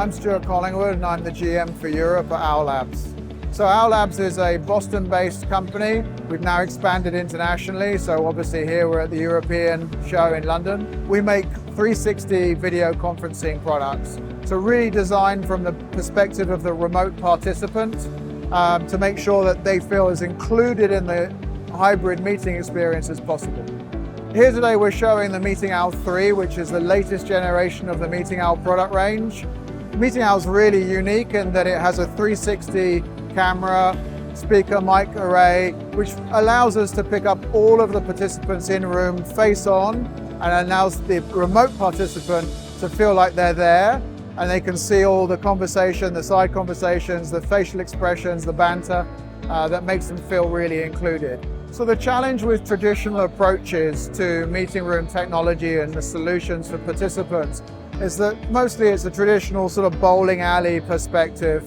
I'm Stuart Collingwood and I'm the GM for Europe at Owl Labs. So Owl Labs is a Boston-based company. We've now expanded internationally, so obviously here we're at the European show in London. We make 360 video conferencing products. So really designed from the perspective of the remote participant to make sure that they feel as included in the hybrid meeting experience as possible. Here today we're showing the Meeting Owl 3, which is the latest generation of the Meeting Owl product range. Meeting Owl is really unique in that it has a 360 camera, speaker, mic array, which allows us to pick up all of the participants in room face on and allows the remote participant to feel like they're there and they can see all the conversation, the side conversations, the facial expressions, the banter that makes them feel really included. So the challenge with traditional approaches to meeting room technology and the solutions for participants is that mostly it's a traditional sort of bowling alley perspective.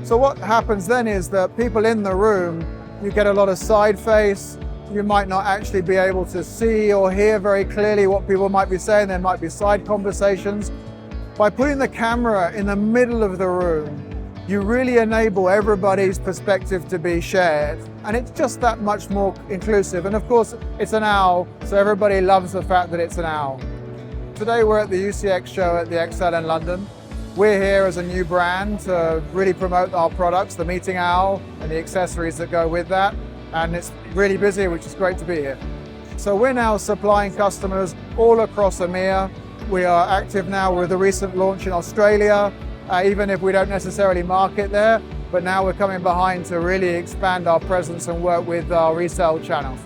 So what happens then is that people in the room, you get a lot of side face, you might not actually be able to see or hear very clearly what people might be saying, there might be side conversations. By putting the camera in the middle of the room, you really enable everybody's perspective to be shared. And it's just that much more inclusive. And of course, it's an owl, so everybody loves the fact that it's an owl. Today we're at the UCX show at the XL in London. We're here as a new brand to really promote our products, the Meeting Owl and the accessories that go with that. And it's really busy, which is great to be here. So we're now supplying customers all across EMEA. We are active now with the recent launch in Australia, even if we don't necessarily market there, but now we're coming behind to really expand our presence and work with our resale channels.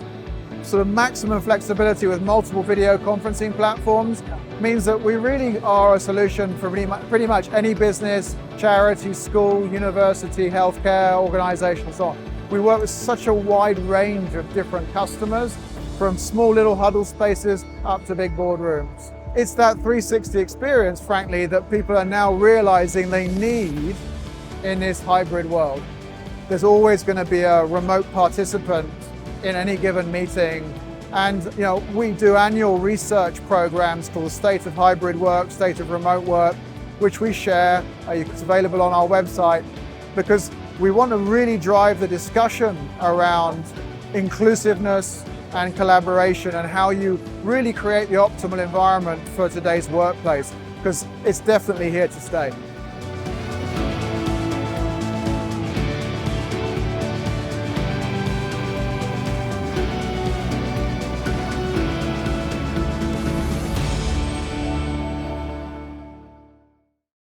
So the maximum flexibility with multiple video conferencing platforms means that we really are a solution for pretty much any business, charity, school, university, healthcare, organization, and so on. We work with such a wide range of different customers, from small little huddle spaces up to big boardrooms. It's that 360 experience, frankly, that people are now realizing they need in this hybrid world. There's always going to be a remote participant in any given meeting. And we do annual research programs called State of Hybrid Work, State of Remote Work, which we share. It's available on our website because we want to really drive the discussion around inclusiveness and collaboration and how you really create the optimal environment for today's workplace, because it's definitely here to stay.